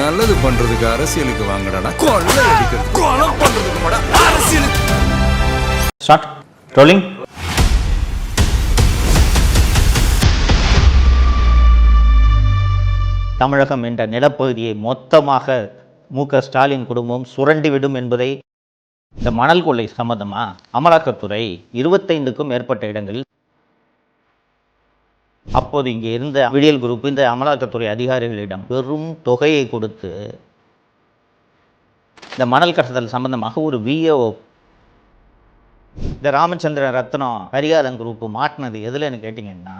நல்லது பண்றதுக்கு அரசியலுக்கு வாங்கடா, கொள்ளை அடிக்கிறது கொலை பண்றதுக்கு மாடா அரசியலுக்கு. Start rolling. தமிழகம் என்ற நிலப்பகுதியை மொத்தமாக மு.க.ஸ்டாலின் குடும்பம் சுரண்டிவிடும் என்பதை இந்த மணல் கொள்ளை சம்பந்தமா அமலாக்கத்துறை 25க்கும் மேற்பட்ட இடங்களில் அப்போது இங்கே இருந்த விடியல் குரூப் இந்த அமலாக்கத்துறை அதிகாரிகளிடம் பெரும் தொகையை கொடுத்து இந்த மணல் கடத்தல் சம்பந்தமாக ஒரு விஏஓ இந்த ராமச்சந்திர ரத்னம் ஹரிகாரன் குரூப் மாட்டினது எதுலன்னு கேட்டிங்கன்னா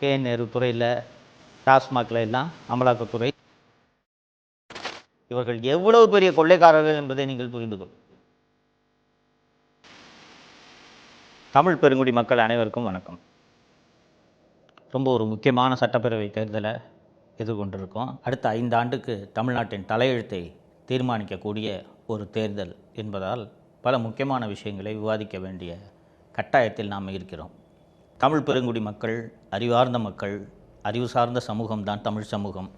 கேநேரு துறையில் டாஸ்மாகில் எல்லாம் அமலாக்கத்துறை இவர்கள் எவ்வளவு பெரிய கொள்ளைக்காரர்கள் என்பதை நீங்கள் புரிந்து கொள்ளுங்கள். தமிழ் பெருங்குடி மக்கள் அனைவருக்கும் வணக்கம். ரொம்ப ஒரு முக்கியமான சட்டப்பேரவை தேர்தலை எதிர்கொண்டிருக்கோம். அடுத்த 5 ஆண்டுக்கு தமிழ்நாட்டின் தலையெழுத்தை தீர்மானிக்கக்கூடிய ஒரு தேர்தல் என்பதால் பல முக்கியமான விஷயங்களை விவாதிக்க வேண்டிய கட்டாயத்தில் நாம் இருக்கிறோம். தமிழ் பெருங்குடி மக்கள் அறிவார்ந்த மக்கள், அறிவு சார்ந்த சமூகம்தான் தமிழ் சமூகம்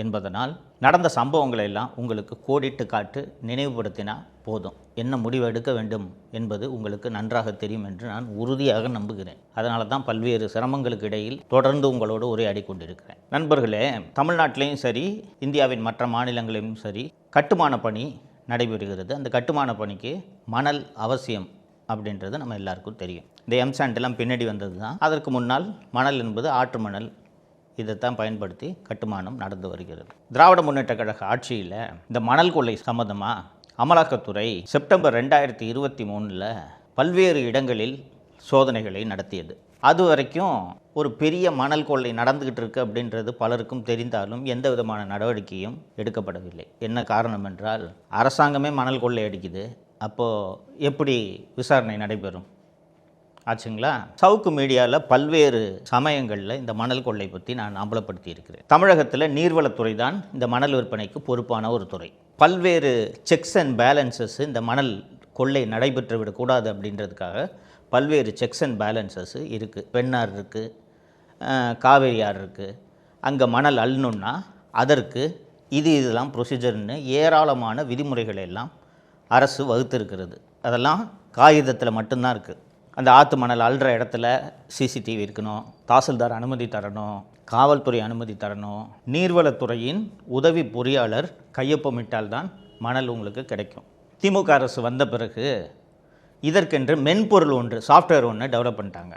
என்பதனால் நடந்த சம்பவங்களை எல்லாம் உங்களுக்கு கோடிட்டு காட்டு நினைவுபடுத்தினா போதும். என்ன முடிவு எடுக்க வேண்டும் என்பது உங்களுக்கு நன்றாக தெரியும் என்று நான் உறுதியாக நம்புகிறேன். அதனால தான் பல்வேறு சிரமங்களுக்கு இடையில் தொடர்ந்து உங்களோடு உரையாடி கொண்டிருக்கிறேன். நண்பர்களே, தமிழ்நாட்டிலையும் சரி இந்தியாவின் மற்ற மாநிலங்களிலும் சரி கட்டுமான பணி நடைபெறுகிறது. அந்த கட்டுமான பணிக்கு மணல் அவசியம் அப்படின்றது நம்ம எல்லாருக்கும் தெரியும். இந்த எம்சாண்டெல்லாம் பின்னாடி வந்தது தான். அதற்கு முன்னால் மணல் என்பது ஆற்று மணல், இதைத்தான் பயன்படுத்தி கட்டுமானம் நடந்து வருகிறது. திராவிட முன்னேற்ற கழக ஆட்சியில் இந்த மணல் கொள்ளை சம்பந்தமாக அமலாக்கத்துறை செப்டம்பர் 2023 பல்வேறு இடங்களில் சோதனைகளை நடத்தியது. அது வரைக்கும் ஒரு பெரிய மணல் கொள்ளை நடந்துக்கிட்டு இருக்கு அப்படின்றது பலருக்கும் தெரிந்தாலும் எந்த விதமான நடவடிக்கையும் எடுக்கப்படவில்லை. என்ன காரணம் என்றால் அரசாங்கமே மணல் கொள்ளை அடிக்குது. அப்போது எப்படி விசாரணை நடைபெறும்? ஆச்சுங்களா? சவுக்கு மீடியாவில் பல்வேறு சமயங்களில் இந்த மணல் கொள்ளை பற்றி நான் அம்பலப்படுத்தி இருக்கிறேன். தமிழகத்தில் நீர்வளத்துறை தான் இந்த மணல் விற்பனைக்கு பொறுப்பான ஒரு துறை. பல்வேறு செக்ஸ் அண்ட் பேலன்சஸ் இந்த மணல் கொள்ளை நடைபெற்று விடக்கூடாது அப்படின்றதுக்காக பல்வேறு செக்ஸ் அண்ட் பேலன்சஸ் இருக்குது. பெண்ணார் இருக்குது, காவேரி ஆறு இருக்குது. அங்கே மணல் அள்ளணுன்னா அதற்கு இதெல்லாம் ப்ரொசீஜர்னு ஏராளமான விதிமுறைகள் எல்லாம் அரசு வகுத்திருக்கிறது. அதெல்லாம் காகிதத்தில் மட்டும்தான் இருக்குது. அந்த ஆற்று மணல் அள்ளுற இடத்துல சிசிடிவி இருக்கணும், தாசில்தார் அனுமதி தரணும், காவல்துறை அனுமதி தரணும், நீர்வளத்துறையின் உதவி பொறியாளர் கையொப்பமிட்டால்தான் மணல் உங்களுக்கு கிடைக்கும். திமுக அரசு வந்த பிறகு இதற்கென்று மென்பொருள் ஒன்று, சாஃப்ட்வேர் ஒன்று டெவலப் பண்ணிட்டாங்க.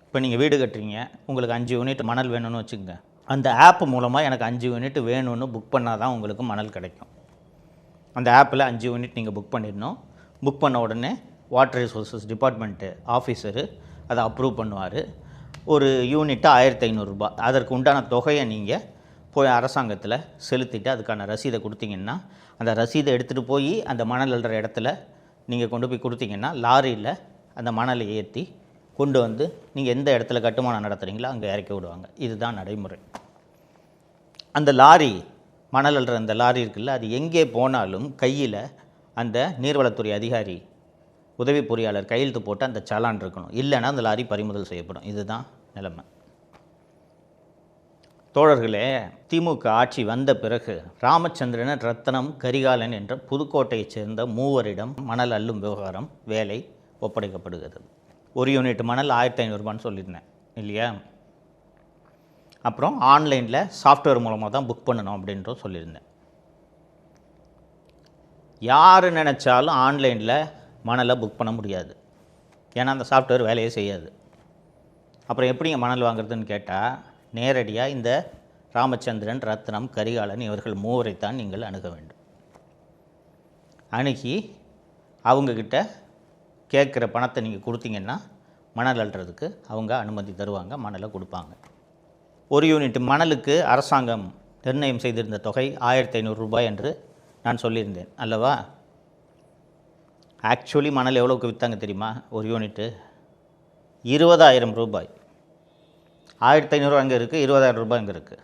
இப்போ நீங்கள் வீடு கட்டுறீங்க, உங்களுக்கு 5 யூனிட் மணல் வேணும்னு வச்சுக்கோங்க. அந்த ஆப் மூலமாக எனக்கு 5 யூனிட் வேணும்னு புக் பண்ணால் தான் உங்களுக்கு மணல் கிடைக்கும். அந்த ஆப்பில் 5 யூனிட் நீங்கள் புக் பண்ணிடணும். புக் பண்ண உடனே வாட்டர் ரிசோர்ஸஸ் டிபார்ட்மெண்ட்டு ஆஃபீஸரு அதை அப்ரூவ் பண்ணுவார். ஒரு யூனிட்டு 1500 ரூபாய். அதற்கு உண்டான தொகையை நீங்கள் போய் அரசாங்கத்தில் செலுத்திட்டு அதுக்கான ரசீதை கொடுத்தீங்கன்னா, அந்த ரசீதை எடுத்துகிட்டு போய் அந்த மணல் அள்ளுற இடத்துல நீங்கள் கொண்டு போய் கொடுத்தீங்கன்னா லாரியில் அந்த மணலை ஏற்றி கொண்டு வந்து நீங்கள் எந்த இடத்துல கட்டுமானம் நடத்துகிறீங்களோ அங்கே இறக்கி விடுவாங்க. இதுதான் நடைமுறை. அந்த லாரி, மணல் அள்ளுற அந்த லாரி இருக்குல்ல, அது எங்கே போனாலும் கையில் அந்த நீர்வளத்துறை அதிகாரி உதவி பொறியாளர் கையெழுத்து போட்டு அந்த சலான் இருக்கணும். இல்லைன்னா அந்த லாரி பறிமுதல் செய்யப்படும். இதுதான் நிலைமை. தோழர்களே, திமுக ஆட்சி வந்த பிறகு ராமச்சந்திரன், ரத்னம், கரிகாலன் என்ற புதுக்கோட்டையைச் சேர்ந்த 3 மணல் அள்ளும் விவகாரம் வேலை ஒப்படைக்கப்படுகிறது. ஒரு யூனிட் மணல் 1500 ரூபான்னு சொல்லியிருந்தேன் இல்லையா? அப்புறம் ஆன்லைனில் சாஃப்ட்வேர் மூலமாக தான் புக் பண்ணணும் அப்படின்றது சொல்லியிருந்தேன். யார் நினச்சாலும் ஆன்லைனில் மணலை புக் பண்ண முடியாது. ஏன்னா அந்த சாஃப்ட்வேர் வேலையே செய்யாது. அப்புறம் எப்படிங்க மணல் வாங்குறதுன்னு கேட்டால் நேரடியாக இந்த ராமச்சந்திரன், ரத்னம், கரிகாலன் இவர்கள் 3 தான் நீங்கள் அணுக வேண்டும். அணுகி அவங்கக்கிட்ட கேட்குற பணத்தை நீங்கள் கொடுத்தீங்கன்னா மணல் அள்ளுறதுக்கு அவங்க அனுமதி தருவாங்க, மணலை கொடுப்பாங்க. ஒரு யூனிட் மணலுக்கு அரசாங்கம் நிர்ணயம் செய்திருந்த தொகை 1500 ரூபாய் என்று நான் சொல்லியிருந்தேன் அல்லவா? ஆக்சுவலி மணல் எவ்வளோக்கு விற்றாங்க தெரியுமா? ஒரு யூனிட்டு 20,000 ரூபாய். 1500 அங்கே இருக்குது, 20,000 ரூபாய் இங்கே இருக்குது.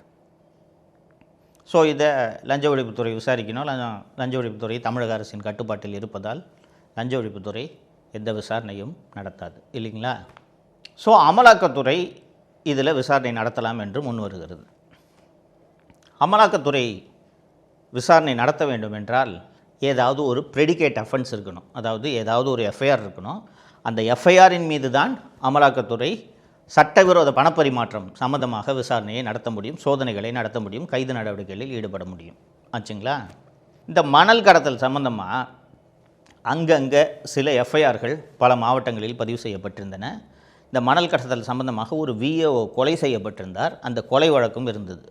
ஸோ இதை லஞ்ச ஒழிப்புத்துறை விசாரிக்கணும். லஞ்ச ஒழிப்புத்துறை தமிழக அரசின் கட்டுப்பாட்டில் இருப்பதால் லஞ்ச ஒழிப்புத்துறை எந்த விசாரணையும் நடத்தாது இல்லைங்களா? ஸோ அமலாக்கத்துறை இதில் விசாரணை நடத்தலாம் என்று முன் வருகிறது. அமலாக்கத்துறை விசாரணை நடத்த வேண்டும் என்றால் ஏதாவது ஒரு ப்ரெடிகேட் அஃபென்ஸ் இருக்கணும், அதாவது ஏதாவது ஒரு எஃப்ஐஆர் இருக்கணும். அந்த எஃப்ஐஆரின் மீது தான் அமலாக்கத்துறை சட்டவிரோத பணப்பரிமாற்றம் சம்மந்தமாக விசாரணையை நடத்த முடியும், சோதனைகளை நடத்த முடியும், கைது நடவடிக்கைகளில் ஈடுபட முடியும். ஆச்சுங்களா? இந்த மணல் கடத்தல் சம்பந்தமாக அங்கங்கே சில எஃப்ஐஆர்கள் பல மாவட்டங்களில் பதிவு செய்யப்பட்டிருந்தன. இந்த மணல் கடத்தல் சம்பந்தமாக ஒரு விஏஓ கொலை செய்யப்பட்டிருந்தார், அந்த கொலை வழக்கும் இருந்தது.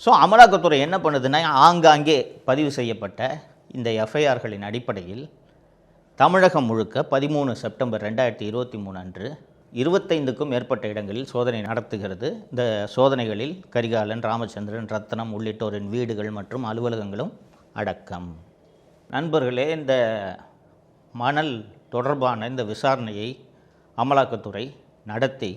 ஸோ அமலாக்கத்துறை என்ன பண்ணுதுன்னா, ஆங்காங்கே பதிவு செய்யப்பட்ட இந்த எஃப்ஐஆர்களின் அடிப்படையில் தமிழகம் முழுக்க 13 செப்டம்பர் 2023 அன்று 25க்கும் மேற்பட்ட இடங்களில் சோதனை நடத்துகிறது. இந்த சோதனைகளில் கரிகாலன், ராமச்சந்திரன், ரத்னம் உள்ளிட்டோரின் வீடுகள் மற்றும் அலுவலகங்களும் அடக்கம். நண்பர்களே, இந்த மணல் தொடர்பான இந்த விசாரணையை அமலாக்கத்துறை நடத்தி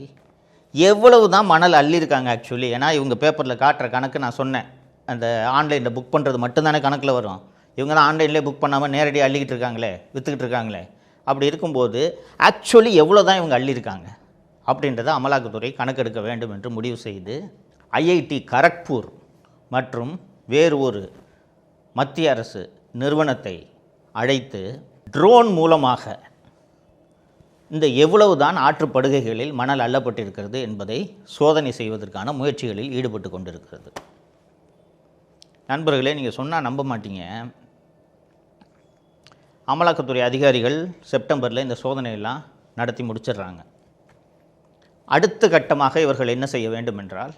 எவ்வளவு தான் மணல் அள்ளியிருக்காங்க ஆக்சுவலி, ஏன்னா இவங்க பேப்பரில் காட்டுற கணக்கு நான் சொன்னேன், அந்த ஆன்லைனில் புக் பண்ணுறது மட்டும்தானே கணக்கில் வரும். இவங்க தான் ஆன்லைன்லேயே புக் பண்ணாமல் நேரடியாக அள்ளிக்கிட்டு இருக்காங்களே, விற்றுக்கிட்டு இருக்காங்களே. அப்படி இருக்கும்போது ஆக்சுவலி எவ்வளோ தான் இவங்க அள்ளியிருக்காங்க அப்படின்றத அமலாக்கத்துறை கணக்கெடுக்க வேண்டும் என்று முடிவு செய்து ஐஐடி கரக்பூர் மற்றும் வேறு ஒரு மத்திய அரசு நிறுவனத்தை அழைத்து ட்ரோன் மூலமாக இந்த எவ்வளவு தான் ஆற்றுப்படுகைகளில் மணல் அள்ளப்பட்டிருக்கிறது என்பதை சோதனை செய்வதற்கான முயற்சிகளில் ஈடுபட்டு கொண்டிருக்கிறது. நண்பர்களே, நீங்கள் சொன்னால் நம்ப மாட்டீங்க, அமலாக்கத்துறை அதிகாரிகள் செப்டம்பரில் இந்த சோதனையெல்லாம் நடத்தி முடிச்சிடுறாங்க. அடுத்த கட்டமாக இவர்கள் என்ன செய்ய வேண்டும் என்றால்,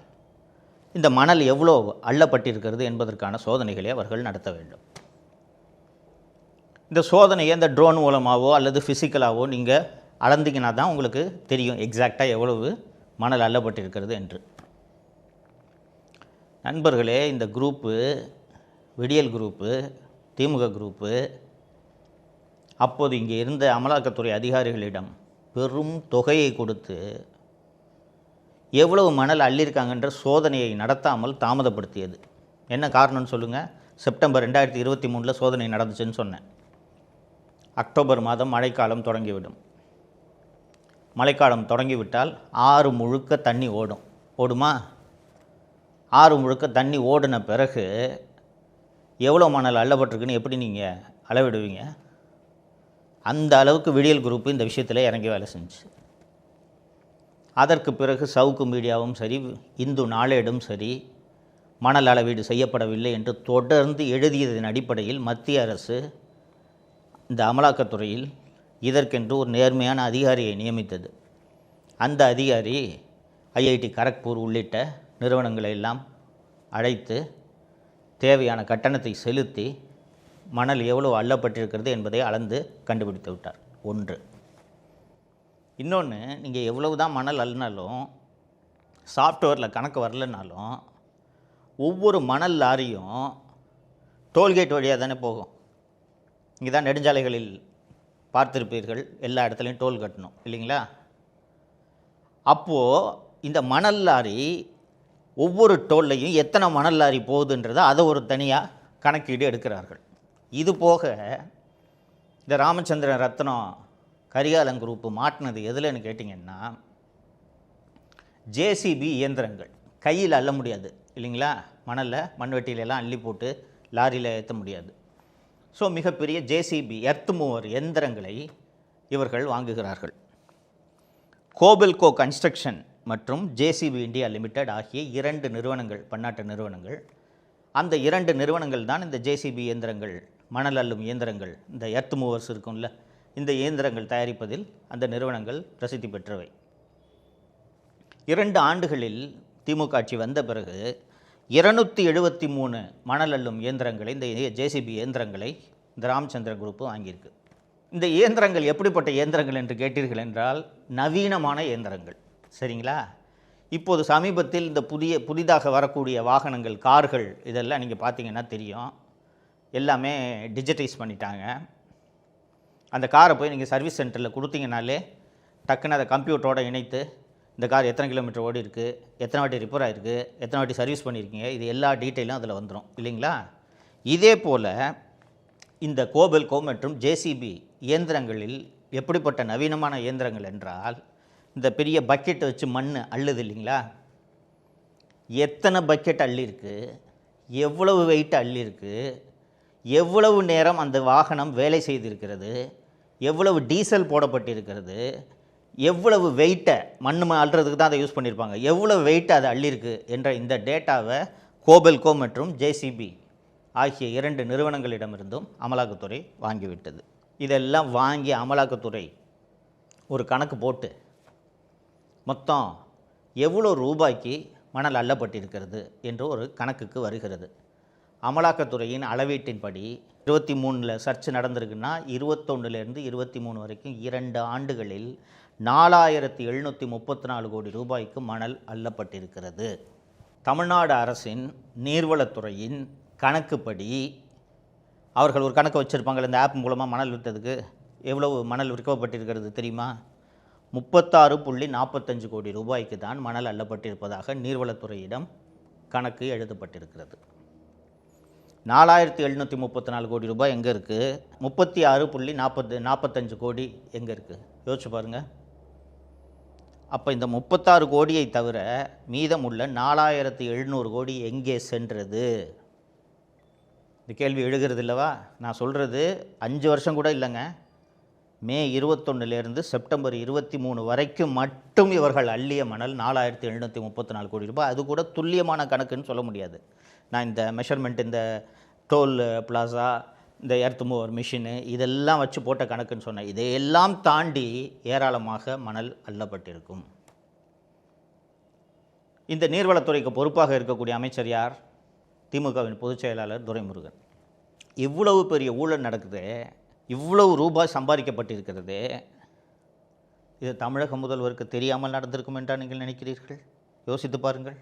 இந்த மணல் எவ்வளோ அள்ளப்பட்டிருக்கிறது என்பதற்கான சோதனைகளை அவர்கள் நடத்த வேண்டும். இந்த சோதனையை இந்த ட்ரோன் மூலமாகவோ அல்லது ஃபிசிக்கலாகவோ நீங்கள் அளந்தீங்கன்னா தான் உங்களுக்கு தெரியும் எக்ஸாக்டாக எவ்வளவு மணல் அள்ளப்பட்டிருக்கிறது என்று. நண்பர்களே, இந்த குரூப்பு, விடியல் குரூப்பு, திமுக குரூப்பு அப்போது இங்கே இருந்த அமலாக்கத்துறை அதிகாரிகளிடம் பெரும் தொகையை கொடுத்து எவ்வளவு மணல் அள்ளியிருக்காங்கன்ற சோதனையை நடத்தாமல் தாமதப்படுத்தியது. என்ன காரணம்னு சொல்லுங்கள்? செப்டம்பர் 2023 சோதனை நடந்துச்சுன்னு சொன்னேன். அக்டோபர் மாதம் மழைக்காலம் தொடங்கிவிடும். மழைக்காலம் தொடங்கிவிட்டால் ஆறு முழுக்க தண்ணி ஓடுமா? ஆறு முழுக்க தண்ணி ஓடின பிறகு எவ்வளோ மணல் அள்ளப்பட்டிருக்குன்னு எப்படி நீங்கள் அளவிடுவீங்க? அந்த அளவுக்கு விடியல் குரூப்பு இந்த விஷயத்தில் இறங்கி வேலை செஞ்சு. அதற்கு பிறகு சவுக்கு மீடியாவும் சரி, இந்து நாளேடும் சரி, மணல் அளவீடு செய்யப்படவில்லை என்று தொடர்ந்து எழுதியதன் அடிப்படையில் மத்திய அரசு இந்த அமலாக்கத்துறையில் இதற்கென்று ஒரு நேர்மையான அதிகாரியை நியமித்தது. அந்த அதிகாரி ஐஐடி கரக்பூர் உள்ளிட்ட நிறுவனங்களை எல்லாம் அழைத்து தேவையான கட்டணத்தை செலுத்தி மணல் எவ்வளோ அள்ளப்பட்டிருக்கிறது என்பதை அளந்து கண்டுபிடித்து விட்டார். ஒன்று. இன்னொன்று, நீங்கள் எவ்வளவு தான் மணல் அள்ளினாலும் சாஃப்ட்வேரில் கணக்கு வரலனாலும் ஒவ்வொரு மணல் லாரியும் டோல்கேட் வழியாக தானே போகும். இங்கே தான் நெடுஞ்சாலைகளில் பார்த்திருப்பீர்கள், எல்லா இடத்துலையும் டோல் கட்டணும் இல்லைங்களா? அப்போது இந்த மணல் லாரி ஒவ்வொரு டோல்லையும் எத்தனை மணல் லாரி போகுதுன்றதை அதை ஒரு தனியாக கணக்கீடு எடுக்கிறார்கள். இது போக இந்த ராமச்சந்திரன், ரத்னம், கரிகாலன் குரூப்பு மாட்டினது எதுலன்னு கேட்டிங்கன்னா, ஜேசிபி இயந்திரங்கள். கையில் அள்ள முடியாது இல்லைங்களா? மணலில் மண்வெட்டியிலெல்லாம் அள்ளி போட்டு லாரியில் ஏற்ற முடியாது. ஸோ மிகப்பெரிய ஜேசிபி, எர்த் மூவர் எந்திரங்களை இவர்கள் வாங்குகிறார்கள். கோபெல்கோ கன்ஸ்ட்ரக்ஷன் மற்றும் ஜேசிபி இந்தியா லிமிடெட் ஆகிய 2 நிறுவனங்கள், பன்னாட்டு நிறுவனங்கள். அந்த 2 நிறுவனங்கள் தான் இந்த ஜேசிபி இயந்திரங்கள், மணல் அள்ளும் இயந்திரங்கள், இந்த எர்த் மூவர்ஸ் இருக்கும்ல, இந்த இயந்திரங்கள் தயாரிப்பதில் அந்த நிறுவனங்கள் பிரசித்தி பெற்றவை. 2 ஆண்டுகளில் திமுக ஆட்சி வந்த பிறகு 273 மணல் அள்ளும் இயந்திரங்களை, இந்த ஜேசிபி இயந்திரங்களை இந்த ராமச்சந்திர குரூப்பு வாங்கியிருக்கு. இந்த இயந்திரங்கள் எப்படிப்பட்ட இயந்திரங்கள் என்று கேட்டீர்கள் என்றால், நவீனமான இயந்திரங்கள். சரிங்களா? இப்போது சமீபத்தில் இந்த புதிதாக வரக்கூடிய வாகனங்கள், கார்கள், இதெல்லாம் நீங்கள் பார்த்தீங்கன்னா தெரியும், எல்லாமே டிஜிட்டைஸ் பண்ணிட்டாங்க. அந்த காரை போய் நீங்கள் சர்வீஸ் சென்டரில் கொடுத்தீங்கனாலே டக்குன்னு அதை கம்ப்யூட்டரோடு இணைத்து இந்த கார் எத்தனை கிலோமீட்டர் ஓடி இருக்குது, எத்தனை வாட்டி ரிப்பேர் ஆகிருக்கு, எத்தனை வாட்டி சர்வீஸ் பண்ணியிருக்கீங்க, இது எல்லா டீட்டெயிலும் அதில் வந்துடும் இல்லைங்களா? இதே போல் இந்த கோபெல்கோ மற்றும் ஜேசிபி இயந்திரங்களில் எப்படிப்பட்ட நவீனமான இயந்திரங்கள் என்றால், இந்த பெரிய பக்கெட்டை வச்சு மண் அள்ளுது இல்லைங்களா? எத்தனை பக்கெட் அள்ளிருக்கு, எவ்வளவு வெயிட் அள்ளியிருக்கு, எவ்வளவு நேரம் அந்த வாகனம் வேலை செய்திருக்கிறது, எவ்வளவு டீசல் போடப்பட்டிருக்கிறது, எவ்வளவு வெயிட்டை மண் அள்ளுறதுக்கு தான் அதை யூஸ் பண்ணியிருப்பாங்க, எவ்வளவு வெயிட்டை அது அள்ளியிருக்கு என்ற இந்த டேட்டாவை கோபெல்கோ மற்றும் ஜேசிபி ஆகிய 2 நிறுவனங்களிடமிருந்தும் அமலாக்கத்துறை வாங்கிவிட்டது. இதெல்லாம் வாங்கி அமலாக்கத்துறை ஒரு கணக்கு போட்டு மொத்தம் எவ்வளோ ரூபாய்க்கு மணல் அள்ளப்பட்டிருக்கிறது என்று ஒரு கணக்குக்கு வருகிறது. அமலாக்கத்துறையின் அளவீட்டின்படி 23 சர்ச் நடந்திருக்குன்னா 21லேருந்து 23 வரைக்கும் 2 ஆண்டுகளில் 4734 கோடி ரூபாய்க்கு மணல் அள்ளப்பட்டிருக்கிறது. தமிழ்நாடு அரசின் நீர்வளத்துறையின் கணக்குப்படி அவர்கள் ஒரு கணக்கு வச்சுருப்பாங்க. இந்த ஆப் மூலமாக மணல் விற்றதுக்கு எவ்வளவு மணல் விற்கப்பட்டிருக்கிறது தெரியுமா? 36.45 கோடி ரூபாய்க்கு தான் மணல் அள்ளப்பட்டிருப்பதாக நீர்வளத்துறையிடம் கணக்கு எழுதப்பட்டிருக்கிறது. 4734 கோடி ரூபாய் எங்கே இருக்குது? 36.45 கோடி எங்கே இருக்குது? யோசிச்சு பாருங்கள். அப்போ இந்த 36 கோடியை தவிர மீதமுள்ள 4700 கோடி எங்கே சென்றது? இந்த கேள்வி எழுகிறது இல்லவா? நான் சொல்கிறது 5 வருஷம் கூட இல்லைங்க. மே 21லேருந்து செப்டம்பர் 23 வரைக்கும் மட்டும் இவர்கள் அள்ளிய மணல் 4734 கோடி ரூபாய். அது கூட துல்லியமான கணக்குன்னு சொல்ல முடியாது. நான் இந்த மெஷர்மெண்ட், இந்த டோல் பிளாசா, இந்த எர்த் மூவர் மிஷினு இதெல்லாம் வச்சு போட்ட கணக்குன்னு சொன்னேன். இதையெல்லாம் தாண்டி ஏராளமாக மணல் அள்ளப்பட்டிருக்கும். இந்த நீர்வளத்துறைக்கு பொறுப்பாக இருக்கக்கூடிய அமைச்சர் யார்? திமுகவின் பொதுச் செயலாளர் துரைமுருகன். இவ்வளவு பெரிய ஊழல் நடக்குது, இவ்வளவு ரூபாய் சம்பாதிக்கப்பட்டிருக்கிறது, இது தமிழக முதல்வருக்கு தெரியாமல் நடந்திருக்கும் என்றால் நீங்கள் நினைக்கிறீர்கள்? யோசித்து பாருங்கள்.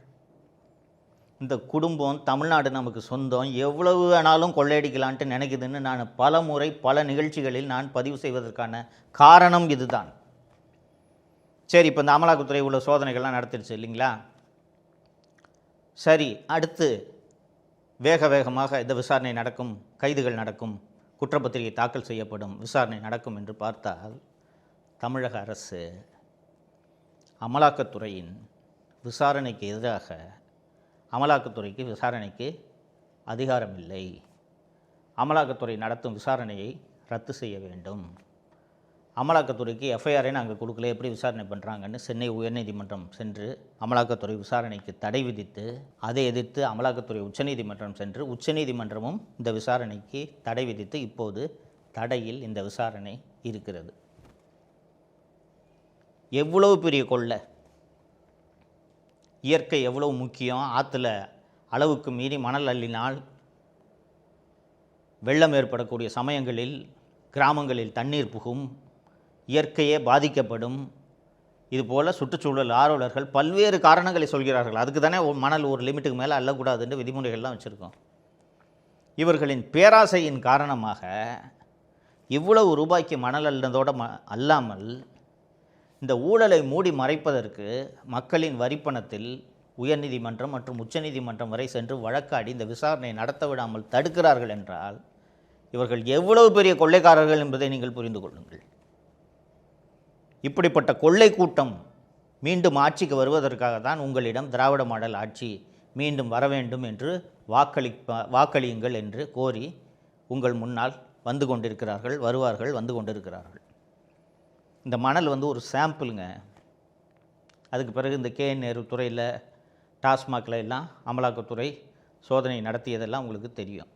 இந்த குடும்பம் தமிழ்நாடு நமக்கு சொந்தம், எவ்வளவு வேணாலும் கொள்ளையடிக்கலான்ட்டு நினைக்குதுன்னு நான் பல முறை பல நிகழ்ச்சிகளில் நான் பதிவு செய்வதற்கான காரணம் இதுதான். சரி, இப்போ இந்த அமலாக்கத்துறை உள்ள சோதனைகள்லாம் நடத்திடுச்சு இல்லைங்களா? சரி, அடுத்து வேகமாக இந்த விசாரணை நடக்கும், கைதுகள் நடக்கும், குற்றப்பத்திரிகை தாக்கல் செய்யப்படும், விசாரணை நடக்கும் என்று பார்த்தால் தமிழக அரசு அமலாக்கத்துறையின் விசாரணைக்கு எதிராக அமலாக்கத்துறைக்கு விசாரணைக்கு அதிகாரம் இல்லை, அமலாக்கத்துறை நடத்தும் விசாரணையை ரத்து செய்ய வேண்டும், அமலாக்கத்துறைக்கு எஃப்ஐஆரை நாங்கள் கொடுக்கல, எப்படி விசாரணை பண்ணுறாங்கன்னு சென்னை உயர்நீதிமன்றம் சென்று அமலாக்கத்துறை விசாரணைக்கு தடை விதித்து, அதை எதிர்த்து அமலாக்கத்துறை உச்சநீதிமன்றம் சென்று உச்சநீதிமன்றமும் இந்த விசாரணைக்கு தடை விதித்து இப்போது தடையில் இந்த விசாரணை இருக்கிறது. எவ்வளவு பெரிய கொள்ளை, இயற்கை எவ்வளவு முக்கியம். ஆற்றுல அளவுக்கு மீறி மணல் அள்ளினால் வெள்ளம் ஏற்படக்கூடிய சமயங்களில் கிராமங்களில் தண்ணீர் புகும், இயற்கையே பாதிக்கப்படும். இதுபோல் சுற்றுச்சூழல் ஆர்வலர்கள் பல்வேறு காரணங்களை சொல்கிறார்கள். அதுக்கு தானே மணல் ஒரு லிமிட்டுக்கு மேலே அள்ளக்கூடாதுன்னு விதிமுறைகள்லாம் வச்சுருக்கோம். இவர்களின் பேராசையின் காரணமாக இவ்வளவு ரூபாய்க்கு மணல் அள்ளதோடு அல்லாமல் இந்த ஊழலை மூடி மறைப்பதற்கு மக்களின் வரிப்பணத்தில் உயர்நீதிமன்றம் மற்றும் உச்சநீதிமன்றம் வரை சென்று வழக்காடி இந்த விசாரணை நடத்த விடாமல் தடுக்கிறார்கள் என்றால் இவர்கள் எவ்வளவு பெரிய கொள்ளைக்காரர்கள் என்பதை நீங்கள் புரிந்து கொள்ளுங்கள். இப்படிப்பட்ட கொள்ளை கூட்டம் மீண்டும் ஆட்சிக்கு வருவதற்காக தான் உங்களிடம் திராவிட மாடல் ஆட்சி மீண்டும் வர வேண்டும் என்று வாக்களியுங்கள் என்று கோரி உங்கள் முன்னால் வந்து கொண்டிருக்கிறார்கள், வருவார்கள், வந்து கொண்டிருக்கிறார்கள். இந்த மணல் ஒரு சாம்பிளுங்க. அதுக்கு பிறகு இந்த KN துறையில் டாஸ்மாகில் எல்லாம் அமலாக்கத்துறை சோதனை நடத்தியதெல்லாம் உங்களுக்கு தெரியும்.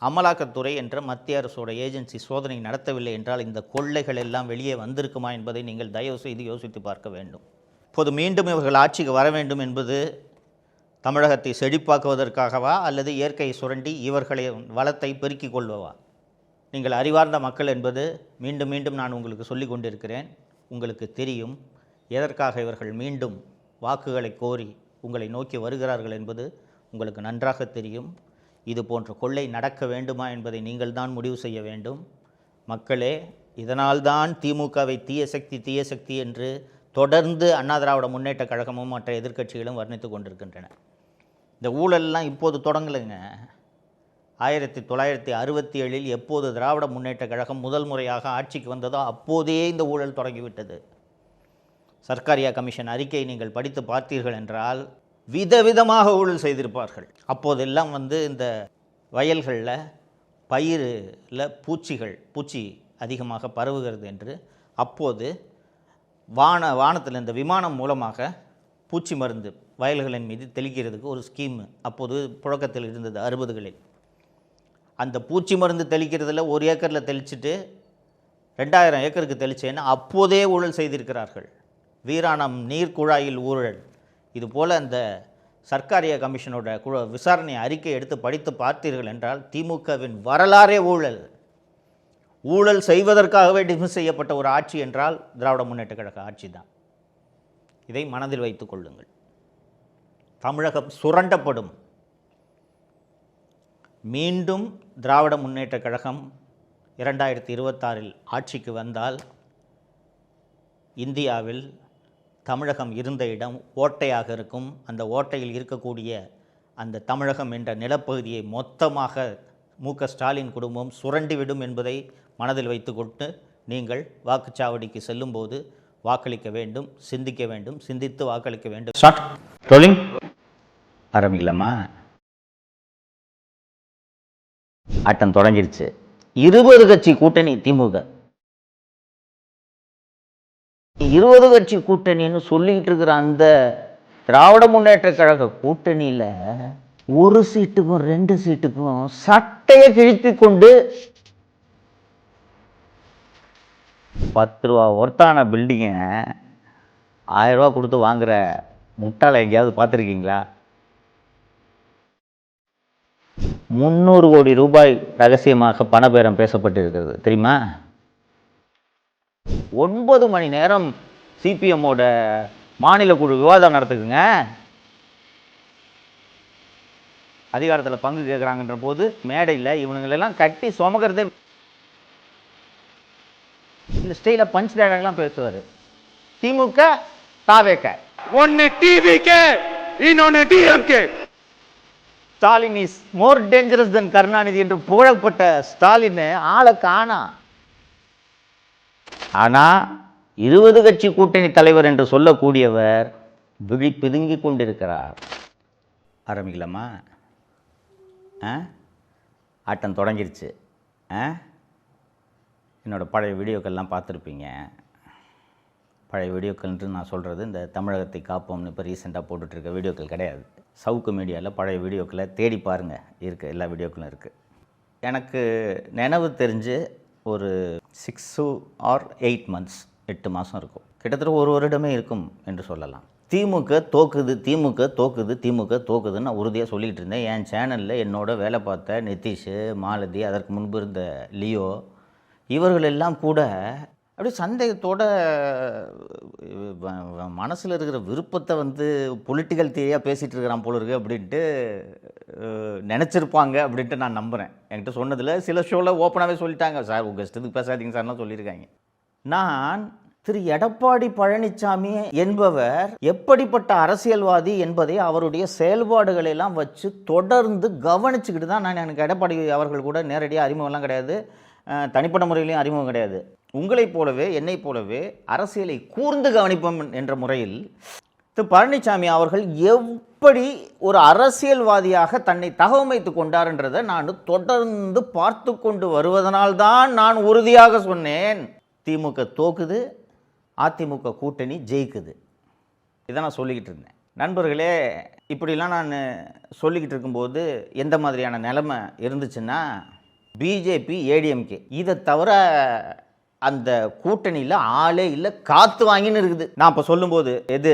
அமலாக்கத்துறை என்ற மத்திய அரசோட ஏஜென்சி சோதனை நடத்தவில்லை என்றால் இந்த கொள்ளைகள் எல்லாம் வெளியே வந்திருக்குமா என்பதை நீங்கள் தயவு செய்து யோசித்து பார்க்க வேண்டும். இப்போது மீண்டும் இவர்கள் ஆட்சிக்கு வர வேண்டும் என்பது தமிழகத்தை செழிப்பாக்குவதற்காகவா அல்லது இயற்கையை சுரண்டி இவர்களை வளத்தை பெருக்கிக் கொள்வதா? நீங்கள் அறிவார்ந்த மக்கள் என்பது மீண்டும் மீண்டும் நான் உங்களுக்கு சொல்லிக் கொண்டிருக்கிறேன். உங்களுக்கு தெரியும் எதற்காக இவர்கள் மீண்டும் வாக்குகளை கோரி உங்களை நோக்கி வருகிறார்கள் என்பது உங்களுக்கு நன்றாக தெரியும். இது போன்ற கொள்ளை நடக்க வேண்டுமா என்பதை நீங்கள் தான் முடிவு செய்ய வேண்டும். மக்களே, இதனால்தான் திமுகவை தீய சக்தி என்று தொடர்ந்து அண்ணா திராவிட முன்னேற்ற கழகமும் மற்ற எதிர்க்கட்சிகளும் வர்ணித்து கொண்டிருக்கின்றன. இந்த ஊழல்லாம் இப்போது தொடங்கலைங்க. 1967 எப்போது திராவிட முன்னேற்ற கழகம் முதல் முறையாக ஆட்சிக்கு வந்ததோ அப்போதே இந்த ஊழல் தொடங்கிவிட்டது. சர்க்காரியா கமிஷன் அறிக்கை நீங்கள் படித்து பார்த்தீர்கள் என்றால் விதவிதமாக ஊழல் செய்திருப்பார்கள். அப்போதெல்லாம் இந்த வயல்களில் பயிரில் பூச்சி அதிகமாக பரவுகிறது என்று அப்போது வானத்தில் இந்த விமானம் மூலமாக பூச்சி மருந்து வயல்களின் மீது தெளிக்கிறதுக்கு ஒரு ஸ்கீம் அப்போது புழக்கத்தில் இருந்தது 60களில். அந்த பூச்சி மருந்து தெளிக்கிறதுல 1 ஏக்கரில் தெளிச்சுட்டு 2000 ஏக்கருக்கு தெளிச்சேன்னு அப்போதே ஊழல் செய்திருக்கிறார்கள். வீராணம் நீர்க்குழாயில் ஊழல். இதுபோல் அந்த சர்க்காரிய கமிஷனோட விசாரணை அறிக்கை எடுத்து படித்து பார்த்தீர்கள் என்றால் திமுகவின் வரலாறே ஊழல் செய்வதற்காகவே டிஸ்மிஸ் செய்யப்பட்ட ஒரு ஆட்சி என்றால் திராவிட முன்னேற்ற கழக ஆட்சி தான். இதை மனதில் வைத்துக் கொள்ளுங்கள். தமிழகம் சுரண்டப்படும். மீண்டும் திராவிட முன்னேற்ற கழகம் 2026 ஆட்சிக்கு வந்தால் இந்தியாவில் தமிழகம் இருந்த இடம் ஓட்டையாக இருக்கும். அந்த ஓட்டையில் இருக்கக்கூடிய அந்த தமிழகம் என்ற நிலப்பகுதியை மொத்தமாக மு.க. ஸ்டாலின் குடும்பம் சுரண்டிவிடும் என்பதை மனதில் வைத்துக்கொண்டு நீங்கள் வாக்குச்சாவடிக்கு செல்லும்போது வாக்களிக்க வேண்டும், சிந்திக்க வேண்டும், சிந்தித்து வாக்களிக்க வேண்டும். Start rolling. ஆரம்பிக்கலாமா? ஆட்டம் தொடங்கிருச்சு. 20 கட்சி கூட்டணி திமுக. 20 கட்சி கூட்டணின்னு சொல்லிட்டு இருக்கிற அந்த திராவிட முன்னேற்ற கழக கூட்டணியில் 1 சீட்டுக்கும் 2 சீட்டுக்கும் சட்டையை கிழித்து கொண்டு 10 ரூபா ஒர்த்தான பில்டிங்கை 1000 ரூபா கொடுத்து வாங்குற முட்டாளை எங்கேயாவது பார்த்துருக்கீங்களா? 300 கோடி ரூபாய் ரகசியமாக பணபேரம் பேசப்பட்டிருக்கிறது தெரியுமா? 9 மணி நேரம் சிபிஎம்மோட மாநில குழு விவாதம் நடத்துக்குங்க. அதிகாரத்தில் பங்கு கேட்குறாங்கன்ற போது மேடையில் இவனுங்களெல்லாம் கட்டி சுமக்கிறதே இந்த ஸ்டைலில் பஞ்ச் டயலாக்லாம் பேசுவார். திமுக தாவேக ஒன்னு டிவிகே இன்னொன்னு DMK. Stalin is more dangerous than Karunanidhi என்று புகழப்பட்ட ஸ்டாலின் ஆளை காணா. ஆனால் 20 கட்சி கூட்டணி தலைவர் என்று சொல்லக்கூடியவர் விழி பிதுங்கி கொண்டிருக்கிறார். ஆரம்பிக்கலாமா? ஆட்டம் தொடங்கிருச்சு. என்னோடய பழைய வீடியோக்கள்லாம் பார்த்துருப்பீங்க. பழைய வீடியோக்கள்ன்ட்டு நான் சொல்கிறது இந்த தமிழகத்தை காப்போம்னு இப்போ ரீசெண்டாக போட்டுட்ருக்க வீடியோக்கள் கிடையாது. சவுக்கு மீடியாவில் பழைய வீடியோக்களை தேடி பாருங்கள், இருக்குது, எல்லா வீடியோக்களும் இருக்குது. எனக்கு நினைவு தெரிஞ்சு ஒரு 6 or 8 months 8 மாதம் இருக்கும், கிட்டத்தட்ட 1 வருடமே இருக்கும் என்று சொல்லலாம். திமுக தோக்குது, திமுக தோக்குது, திமுக தோக்குதுன்னு நான் உறுதியாக சொல்லிகிட்டு இருந்தேன். என் சேனலில் என்னோட வேலை பார்த்த நிதிஷ், மாலதி, அதற்கு முன்பு இருந்த லியோ, இவர்கள் எல்லாம் கூட அப்படியே சந்தேகத்தோட மனசில் இருக்கிற விருப்பத்தை பொலிட்டிக்கல் தியரியாக பேசிகிட்டு இருக்கிறான் போல இருக்கு அப்படின்ட்டு நினச்சிருப்பாங்க அப்படின்ட்டு நான் நம்புகிறேன். என்கிட்ட சொன்னதில் சில ஷோவில் ஓப்பனாகவே சொல்லிட்டாங்க, சார் உங்கள் இஷ்டத்துக்கு பேசாதீங்க சார்லாம் சொல்லியிருக்காங்க. நான் திரு எடப்பாடி பழனிசாமி என்பவர் எப்படிப்பட்ட அரசியல்வாதி என்பதை அவருடைய செயல்பாடுகளெல்லாம் வச்சு தொடர்ந்து கவனிச்சுக்கிட்டு தான் எனக்கு எடப்பாடி அவர்கள் கூட நேரடியாக அறிமுகம்லாம் கிடையாது, தனிப்பட்ட முறையிலையும் அறிமுகம் கிடையாது. உங்களைப் போலவே என்னைப் போலவே அரசியலை கூர்ந்து கவனிப்போம் என்ற முறையில் திரு பழனிசாமி அவர்கள் எப்படி ஒரு அரசியல்வாதியாக தன்னை தகவமைத்து கொண்டார்ன்றதை நான் தொடர்ந்து பார்த்து கொண்டு வருவதனால்தான் நான் உறுதியாக சொன்னேன், திமுக தோக்குது, அதிமுக கூட்டணி ஜெயிக்குது. இதை நான் சொல்லிக்கிட்டு இருந்தேன். நண்பர்களே, இப்படிலாம் நான் சொல்லிக்கிட்டு இருக்கும்போது எந்த மாதிரியான நிலைமை இருந்துச்சுன்னா, பிஜேபி, ஏடிஎம்கே இதை தவிர அந்த கூட்டணியில் ஆளே இல்லை, காற்று வாங்கின்னு இருக்குது. நான் இப்போ சொல்லும்போது எது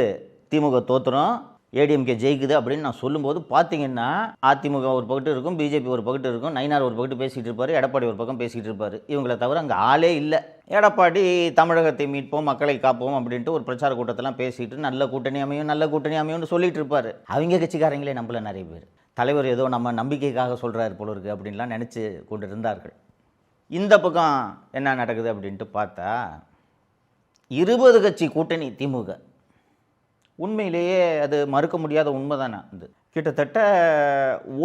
திமுக தோற்றுறோம், ஏடிஎம்கே ஜெயிக்குது அப்படின்னு நான் சொல்லும்போது பார்த்தீங்கன்னா அதிமுக ஒரு பக்கத்து இருக்கும், பிஜேபி ஒரு பக்கத்து இருக்கும், நயினார் ஒரு பக்கத்து பேசிகிட்டு இருப்பார், எடப்பாடி ஒரு பக்கம் பேசிகிட்டு இருப்பார். இவங்களை தவிர அங்கே ஆளே இல்லை. எடப்பாடி தமிழகத்தை மீட்போம், மக்களை காப்போம் அப்படின்ட்டு ஒரு பிரச்சார கூட்டத்தெல்லாம் பேசிட்டு நல்ல கூட்டணி அமையும், நல்ல கூட்டணி அமையும்னு சொல்லிட்டு இருப்பார். அவங்க கட்சிக்காரங்களே நம்மள நிறைய பேர் தலைவர் ஏதோ நம்ம நம்பிக்கைக்காக சொல்கிறாரு போல இருக்குது அப்படின்லாம் நினச்சி கொண்டு இருந்தார்கள். இந்த பக்கம் என்ன நடக்குது அப்படின்ட்டு பார்த்தா 20 கட்சி கூட்டணி திமுக. உண்மையிலேயே அது மறுக்க முடியாத உண்மை தானே. அது கிட்டத்தட்ட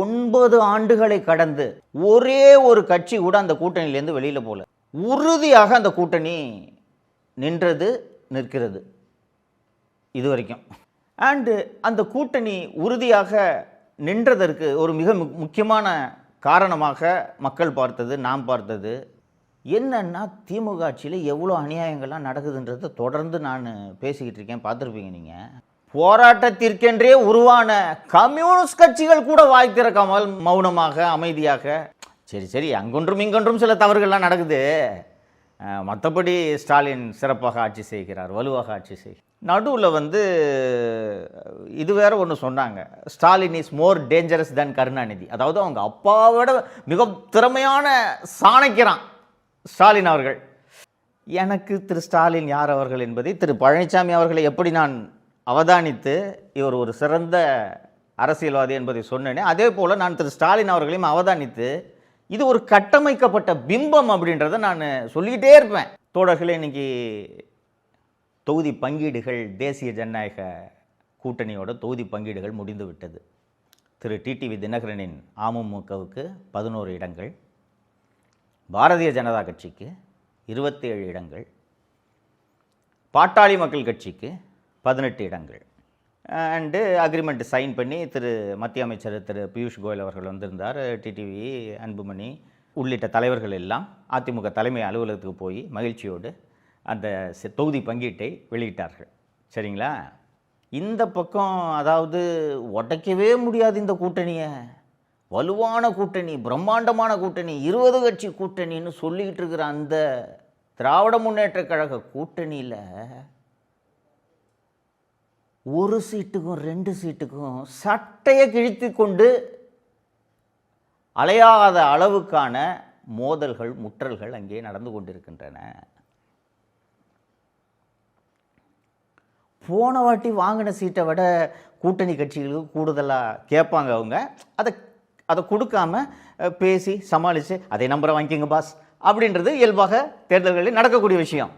9 ஆண்டுகளை கடந்து ஒரே ஒரு கட்சி கூட அந்த கூட்டணியிலேருந்து வெளியில் போகல. உறுதியாக அந்த கூட்டணி நிற்கிறது இது வரைக்கும். அண்டு அந்த கூட்டணி உறுதியாக நின்றதற்கு ஒரு மிக முக்கியமான காரணமாக மக்கள் பார்த்தது, நாம் பார்த்தது என்னன்னா, திமுக ஆட்சியில் எவ்வளோ அநியாயங்கள்லாம் நடக்குதுன்றதை தொடர்ந்து நான் பேசிக்கிட்டு இருக்கேன், பார்த்துருப்பீங்க நீங்கள். போராட்டத்திற்கென்றே உருவான கம்யூனிஸ்ட் கட்சிகள் கூட வாய் திறக்காமல் மௌனமாக அமைதியாக, சரி சரி அங்கொன்றும் இங்கொன்றும் சில தவறுகள்லாம் நடக்குது, மற்றபடி ஸ்டாலின் சிறப்பாக ஆட்சி செய்கிறார், வலுவாக ஆட்சி செய்கிறார். நடுவில் இது வேற ஒன்று சொன்னாங்க, Stalin is more dangerous than Karunanidhi. அதாவது அவங்க அப்பாவோட மிக திறமையான சாணக்கிறான் ஸ்டாலின் அவர்கள். எனக்கு திரு ஸ்டாலின் யார் அவர்கள் என்பதை திரு பழனிசாமி அவர்களை எப்படி நான் அவதானித்து இவர் ஒரு சிறந்த அரசியல்வாதி என்பதை சொன்னேனே, அதே போல் நான் திரு ஸ்டாலின் அவர்களையும் அவதானித்து இது ஒரு கட்டமைக்கப்பட்ட பிம்பம் அப்படின்றத நான் சொல்லிக்கிட்டே இருப்பேன். தோழர்களே, இன்னைக்கு தொகுதி பங்கீடுகள், தேசிய ஜனநாயக கூட்டணியோட தொகுதி பங்கீடுகள் முடிந்து விட்டது. திரு டிடிவி தினகரனின் அமமுகவுக்கு 11 இடங்கள், பாரதிய ஜனதா கட்சிக்கு 27 இடங்கள், பாட்டாளி மக்கள் கட்சிக்கு 18 இடங்கள். அண்டு அக்ரிமெண்ட் சைன் பண்ணி மத்திய அமைச்சர் திரு பியூஷ் கோயல் அவர்கள் வந்திருந்தார். டிடிவி, அன்புமணி உள்ளிட்ட தலைவர்கள் எல்லாம் அதிமுக தலைமை அலுவலகத்துக்கு போய் மகிழ்ச்சியோடு அந்த தொகுதி பங்கீட்டை வெளியிட்டார்கள். சரிங்களா? இந்த பக்கம் அதாவது உடைக்கவே முடியாது இந்த கூட்டணியை, வலுவான கூட்டணி, பிரம்மாண்டமான கூட்டணி, 20 கட்சி கூட்டணின்னு சொல்லிக்கிட்டு இருக்கிற அந்த திராவிட முன்னேற்ற கழக கூட்டணியில் ஒரு சீட்டுக்கும் 2 சீட்டுக்கும் சட்டையை கிழித்து கொண்டு அலையாத அளவுக்கான மோதல்கள், முற்றல்கள் அங்கே நடந்து கொண்டிருக்கின்றன. போன வாட்டி வாங்கின சீட்டை விட கூட்டணி கட்சிகளுக்கு கூடுதலாக கேட்பாங்க. அவங்க அதை கொடுக்காம பேசி சமாளித்து அதை நம்பரை வாங்கிக்கோங்க பாஸ் அப்படின்றது இயல்பாக தேர்தல்களில் நடக்கக்கூடிய விஷயம்.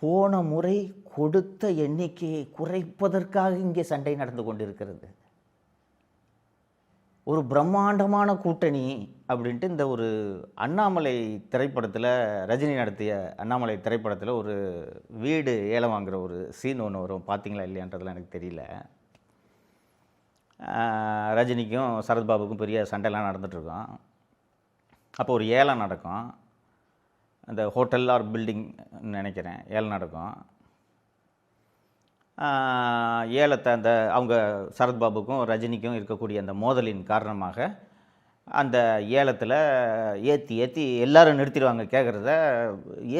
போன முறை கொடுத்த எண்ணிக்கையை குறைப்பதற்காக இங்கே சண்டை நடந்து கொண்டிருக்கிறது. ஒரு பிரம்மாண்டமான கூட்டணி அப்படின்ட்டு இந்த ஒரு அண்ணாமலை திரைப்படத்தில், ரஜினி நடத்திய அண்ணாமலை திரைப்படத்தில் ஒரு வீடு ஏலம் வாங்குகிற ஒரு சீன் ஒன்று வரும். பார்த்தீங்களா இல்லையான்றதுலாம் எனக்கு தெரியல. ரஜினிக்கும் சரத்பாபுக்கும் பெரிய சண்டைலாம் நடந்துகிட்ருக்கோம். அப்போ ஒரு ஏலம் நடக்கும், அந்த ஹோட்டல் ஆர் பில்டிங் நினைக்கிறேன், ஏலம் நடக்கும். ஏலத்தை அவங்க சரத்பாபுக்கும் ரஜினிக்கும் இருக்கக்கூடிய அந்த மோதலின் காரணமாக அந்த ஏலத்தில் ஏற்றி எல்லோரும் நிறுத்திடுவாங்க. கேட்குறத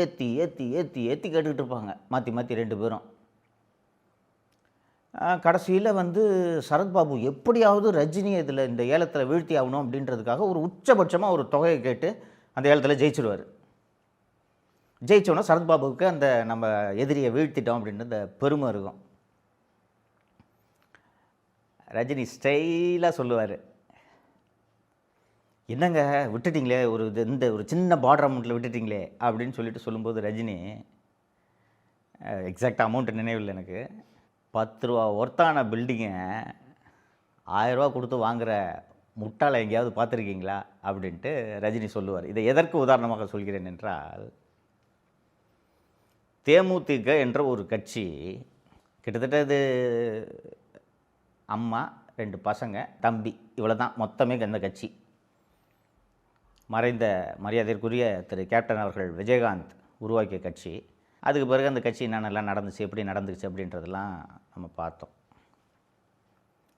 ஏற்றி கேட்டுக்கிட்டு இருப்பாங்க, மாற்றி 2 பேரும். கடைசியில் சரத்பாபு எப்படியாவது ரஜினியை இந்த ஏலத்தில் வீழ்த்தி ஆகணும் அப்படின்றதுக்காக ஒரு உச்சபட்சமாக ஒரு தொகையை கேட்டு அந்த ஏலத்தில் ஜெயிச்சிடுவார். ஜெயிச்சோன்னா சரத்பாபுவுக்கு அந்த நம்ம எதிரியை வீழ்த்திட்டோம் அப்படின்ற அந்த பெருமை இருக்கும். ரஜினி ஸ்டைலாக சொல்லுவார், என்னங்க விட்டுட்டிங்களே, ஒரு சின்ன பார்டர் அமௌண்ட்டில் விட்டுட்டிங்களே அப்படின்னு சொல்லும்போது ரஜினி, எக்ஸாக்ட் அமௌண்ட்டு நினைவில் எனக்கு, 10 ரூபா ஒர்த்தான பில்டிங்கை 1000 ரூபா கொடுத்து வாங்குகிற முட்டாளை எங்கேயாவது பார்த்துருக்கீங்களா அப்படின்ட்டு ரஜினி சொல்லுவார். இதை எதற்கு உதாரணமாக சொல்கிறேன் என்றால், தேமுதிக என்ற ஒரு கட்சி, கிட்டத்தட்ட இது அம்மா, 2 பசங்க, தம்பி, இவ்வளோ தான் மொத்தமே அந்த கட்சி. மறைந்த மரியாதைக்குரிய திரு கேப்டன் அவர்கள் விஜயகாந்த் உருவாக்கிய கட்சி. அதுக்கு பிறகு அந்த கட்சி என்னென்னலாம் நடந்துச்சு, எப்படி நடந்துச்சு அப்படின்றதெல்லாம் நம்ம பார்த்தோம்.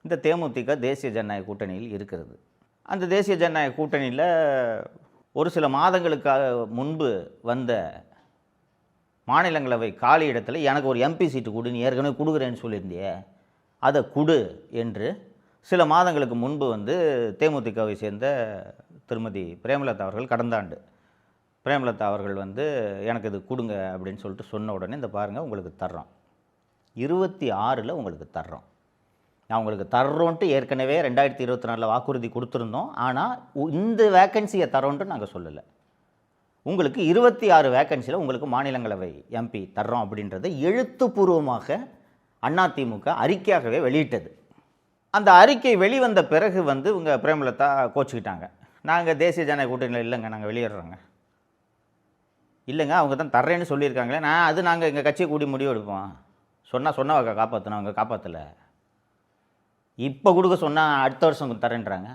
இந்த தேமுதிக தேசிய ஜனநாயக கூட்டணியில் இருக்கிறது. அந்த தேசிய ஜனநாயக கூட்டணியில் ஒரு சில மாதங்களுக்காக முன்பு வந்த மாநிலங்களவை காலி இடத்துல எனக்கு ஒரு எம்பி சீட்டு கொடு, நீ ஏற்கனவே கொடுக்குறேன்னு சொல்லியிருந்தியே, அதை கொடு என்று சில மாதங்களுக்கு முன்பு தேமுதிகவை சேர்ந்த திருமதி பிரேமலதா அவர்கள், கடந்த ஆண்டு பிரேமலதா அவர்கள் எனக்கு இது கொடுங்க அப்படின்னு சொல்லிட்டு சொன்ன உடனே, இந்த பாருங்கள் உங்களுக்கு தர்றோம், 26 உங்களுக்கு தர்றோம், நான் உங்களுக்கு தர்றோன்ட்டு ஏற்கனவே 2024 வாக்குறுதி கொடுத்துருந்தோம், ஆனால் இந்த வேக்கன்சியை தரோன்ட்டு நாங்கள் சொல்லலை, உங்களுக்கு 26 வேக்கன்சியில் உங்களுக்கு மாநிலங்களவை எம்பி தர்றோம் அப்படின்றத எழுத்துப்பூர்வமாக அதிமுக அறிக்கையாகவே வெளியிட்டது. அந்த அறிக்கை வெளிவந்த பிறகு இவங்க பிரேமலதா கோச்சிக்கிட்டாங்க, நாங்கள் தேசிய ஜனநாயக கூட்டணியில் இல்லைங்க, நாங்கள் வெளியிடுறோங்க. இல்லைங்க, அவங்க தான் தர்றேன்னு சொல்லியிருக்காங்களே, நாங்கள் எங்கள் கட்சியை கூடி முடிவு எடுப்போம், சொன்னவங்க காப்பாற்றினவங்க காப்பாற்றலை. இப்போ கொடுக்க சொன்னால் அடுத்த வருஷம் தரேன்றாங்க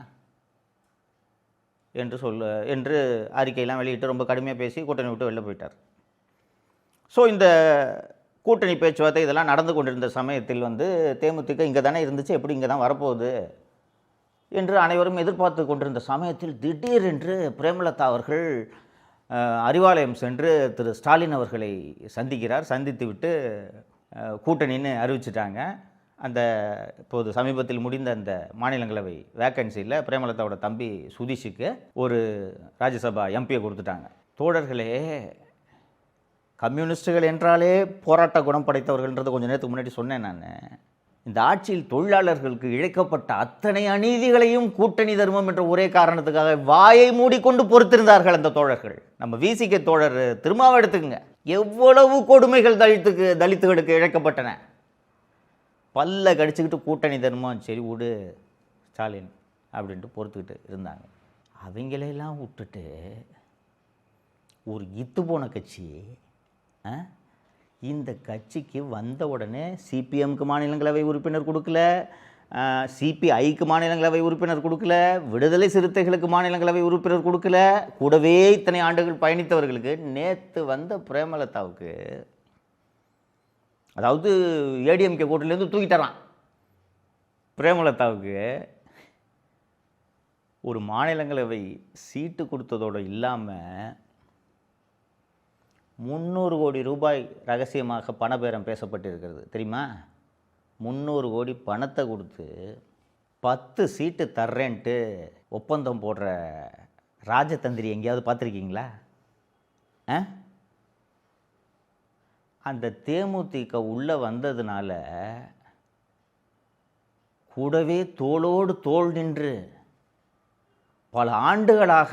என்று அறிக்கையெல்லாம் வெளியிட்டு ரொம்ப கடுமையாக பேசி கூட்டணி விட்டு வெளில போயிட்டார். ஸோ இந்த கூட்டணி பேச்சுவார்த்தை இதெல்லாம் நடந்து கொண்டிருந்த சமயத்தில் தேமுதிக இங்கே தானே இருந்துச்சு, எப்படி இங்கே தான் வரப்போகுது என்று அனைவரும் எதிர்பார்த்து கொண்டிருந்த சமயத்தில் திடீரென்று பிரேமலதா அவர்கள் அறிவாலயம் சென்று திரு ஸ்டாலின் அவர்களை சந்திக்கிறார். சந்தித்து விட்டு கூட்டணின்னு அறிவிச்சிட்டாங்க. அந்த இப்போது சமீபத்தில் முடிந்த அந்த மாநிலங்களவை வேக்கன்சியில் பிரேமலதாவோட தம்பி சுதீஷுக்கு ஒரு ராஜ்யசபா எம்பியை கொடுத்துட்டாங்க. தோழர்களே, கம்யூனிஸ்டுகள் என்றாலே போராட்ட குணம் படைத்தவர்கள்ன்றது கொஞ்சம் நேரத்துக்கு முன்னாடி சொன்னேன் நான். இந்த ஆட்சியில் தொழிலாளர்களுக்கு இழைக்கப்பட்ட அத்தனை அநீதிகளையும் கூட்டணி தர்மம் என்ற ஒரே காரணத்துக்காக வாயை மூடிக்கொண்டு பொறுத்திருந்தார்கள் அந்த தோழர்கள். நம்ம விசிகே தோழர் திருமாவை எடுத்துக்கங்க, எவ்வளவு கொடுமைகள் தலித்துகளுக்கு இழைக்கப்பட்டன. பல்ல கடிச்சுக்கிட்டு கூட்டணி தர்மம் சரி விடு ஸ்டாலின் அப்படின்ட்டு பொறுத்துக்கிட்டு இருந்தாங்க. அவங்களையெல்லாம் விட்டுட்டு ஒரு இத்து போன கட்சி இந்த கட்சிக்கு வந்த உடனே சிபிஎம்க்கு மாநிலங்களவை உறுப்பினர் கொடுக்கல, சிபிஐக்கு மாநிலங்களவை உறுப்பினர் கொடுக்கல, விடுதலை சிறுத்தைகளுக்கு மாநிலங்களவை உறுப்பினர் கொடுக்கல. கூடவே இத்தனை ஆண்டுகள் பயணித்தவர்களுக்கு நேற்று வந்த பிரேமலதாவுக்கு, அதாவது ஏடிஎம்கே கூட்டிலேருந்து தூக்கித்தரான் பிரேமலதாவுக்கு ஒரு மாநிலங்களவை சீட்டு கொடுத்ததோடு இல்லாமல் 300 கோடி ரூபாய் ரகசியமாக பணபேரம் பேசப்பட்டிருக்கிறது தெரியுமா? 300 கோடி பணத்தை கொடுத்து 10 சீட்டு தர்றேன்ட்டு ஒப்பந்தம் போடுற ராஜதந்திரி எங்கேயாவது பார்த்துருக்கீங்களா? அந்த தேமுதிக உள்ளே வந்ததுனால கூடவே தோளோடு தோள் நின்று பல ஆண்டுகளாக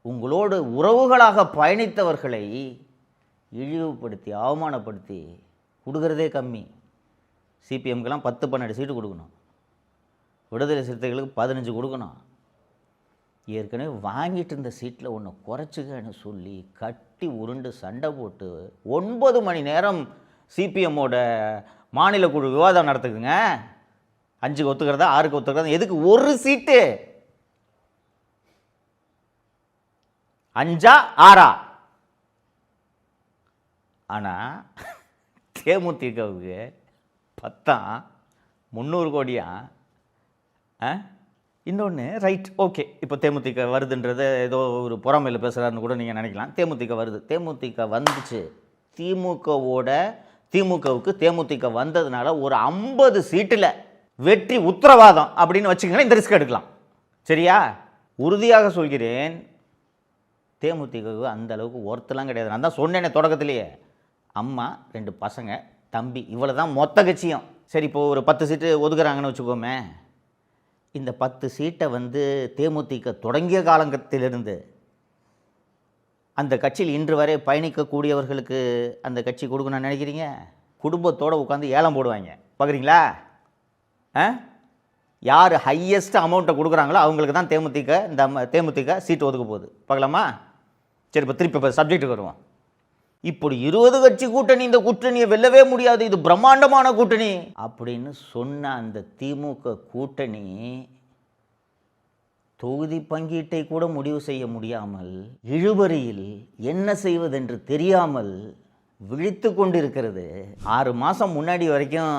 உங்களோடு உறவுகளாக பயணித்தவர்களை இழிவுபடுத்தி அவமானப்படுத்தி கொடுக்கறதே கம்மி. சிபிஎம்க்கெல்லாம் 10-12 சீட்டு கொடுக்கணும், விடுதலை சிறுத்தைகளுக்கு 15 கொடுக்கணும். ஏற்கனவே வாங்கிட்டு இருந்த சீட்டில் ஒன்று குறைச்சிக்கன்னு சொல்லி கட்டி உருண்டு சண்டை போட்டு 9 மணி நேரம் சிபிஎம்மோட மாநில குழு விவாதம் நடத்துக்குங்க. 5க்கு ஒத்துக்கிறதா 6க்கு ஒத்துக்கிறதா, எதுக்கு ஒரு சீட்டு? 5ஆ 6ஆ? ஆனால் தேமுதிகவுக்கு 10 300 கோடியா? இன்னொன்று ரைட், ஓகே, இப்போ தேமுதிக வருதுன்றது ஏதோ ஒரு பொறாமையில் பேசுகிறாருன்னு கூட நீங்கள் நினைக்கலாம். தேமுதிக வருது, தேமுதிக வந்துச்சு. திமுகவுக்கு தேமுதிக வந்ததுனால ஒரு 50 சீட்டில் வெற்றி உத்தரவாதம் அப்படின்னு வச்சுக்கோங்களேன். இந்த ரிஸ்க் எடுக்கலாம், சரியா? உறுதியாக சொல்கிறேன், தேமுதிகவுக்கு அந்த அளவுக்கு ஒருத்தலாம் கிடையாது. நான் தான் சொன்னேனே தொடக்கத்திலேயே, அம்மா 2 பசங்க தம்பி இவ்வளோ தான் மொத்த கட்சியும். சரி, இப்போது ஒரு 10 சீட்டு ஒதுக்குறாங்கன்னு வச்சுக்கோமே. இந்த 10 சீட்டை தேமுதிக தொடங்கிய காலத்திலிருந்து அந்த கட்சியில் இன்று வரை பயணிக்கக்கூடியவர்களுக்கு அந்த கட்சி கொடுக்கணும்னு நினைக்கிறீங்க? குடும்பத்தோடு உட்காந்து ஏலம் போடுவாங்க, பார்க்குறீங்களா? யார் ஹையஸ்ட் அமௌண்ட்டை கொடுக்குறாங்களோ அவங்களுக்கு தான் தேமுதிக சீட்டு ஒதுக்க போகுது. பார்க்கலாமா? சரி, இப்போ திருப்பி சப்ஜெக்ட்டுக்கு வருவோம். இப்படி 20 கட்சி கூட்டணி, இந்த கூட்டணியை வெல்லவே முடியாது, இது பிரம்மாண்டமான கூட்டணி அப்படின்னு சொன்ன அந்த திமுக கூட்டணி தொகுதி பங்கீட்டை கூட முடிவு செய்ய முடியாமல், இழுபறியில் என்ன செய்வதென்று தெரியாமல் விழித்து கொண்டிருக்கிறது. 6 மாதம் முன்னாடி வரைக்கும்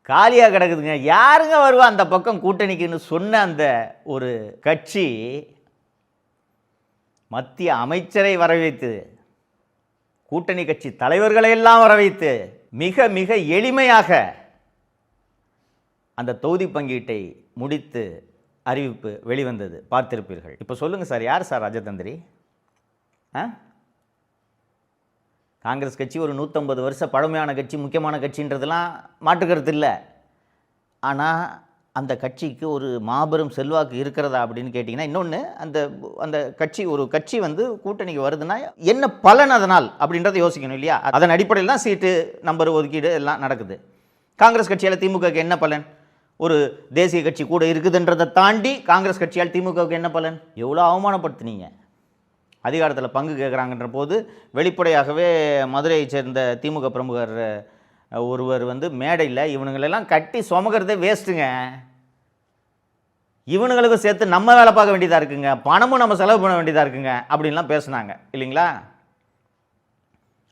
காலியாக கிடக்குதுங்க. யாருங்க வருவா அந்த பக்கம் கூட்டணிக்குன்னு சொன்ன அந்த ஒரு கட்சி மத்திய அமைச்சரை வரவைத்து, கூட்டணி கட்சி தலைவர்களை எல்லாம் வரவைத்து மிக மிக எளிமையாக அந்த தொகுதி பங்கீட்டை முடித்து அறிவிப்பு வெளிவந்தது, பார்த்திருப்பீர்கள். இப்போ சொல்லுங்கள் சார், யார் சார் ராஜதந்திரி? காங்கிரஸ் கட்சி ஒரு 150 வருஷ பழமையான கட்சி, முக்கியமான கட்சின்றதெல்லாம் மாற்றுக்கருத்து இல்லை. ஆனால் அந்த கட்சிக்கு ஒரு மாபெரும் செல்வாக்கு இருக்கிறதா அப்படின்னு கேட்டிங்கன்னா, இன்னொன்று, அந்த கட்சி ஒரு கட்சி கூட்டணிக்கு வருதுன்னா என்ன பலன் அதனால் அப்படின்றத யோசிக்கணும் இல்லையா? அதன் அடிப்படையில் தான் சீட்டு நம்பர் ஒதுக்கீடு எல்லாம் நடக்குது. காங்கிரஸ் கட்சியால் திமுகவுக்கு என்ன பலன்? ஒரு தேசிய கட்சி கூட இருக்குதுன்றதை தாண்டி காங்கிரஸ் கட்சியால் திமுகவுக்கு என்ன பலன்? எவ்வளோ அவமானப்படுத்தினீங்க. அதிகாரத்தில் பங்கு கேட்குறாங்கன்ற போது வெளிப்படையாகவே மதுரையை சேர்ந்த திமுக பிரமுகர் ஒருவர் மேடையில் இவனுங்களெல்லாம் கட்டி சுமக்கிறதே வேஸ்ட்டுங்க, இவனுங்களுக்கும் சேர்த்து நம்ம வேலை பார்க்க வேண்டியதாக இருக்குங்க, பணமும் நம்ம செலவு பண்ண வேண்டியதாக இருக்குங்க அப்படின்லாம் பேசுனாங்க இல்லைங்களா?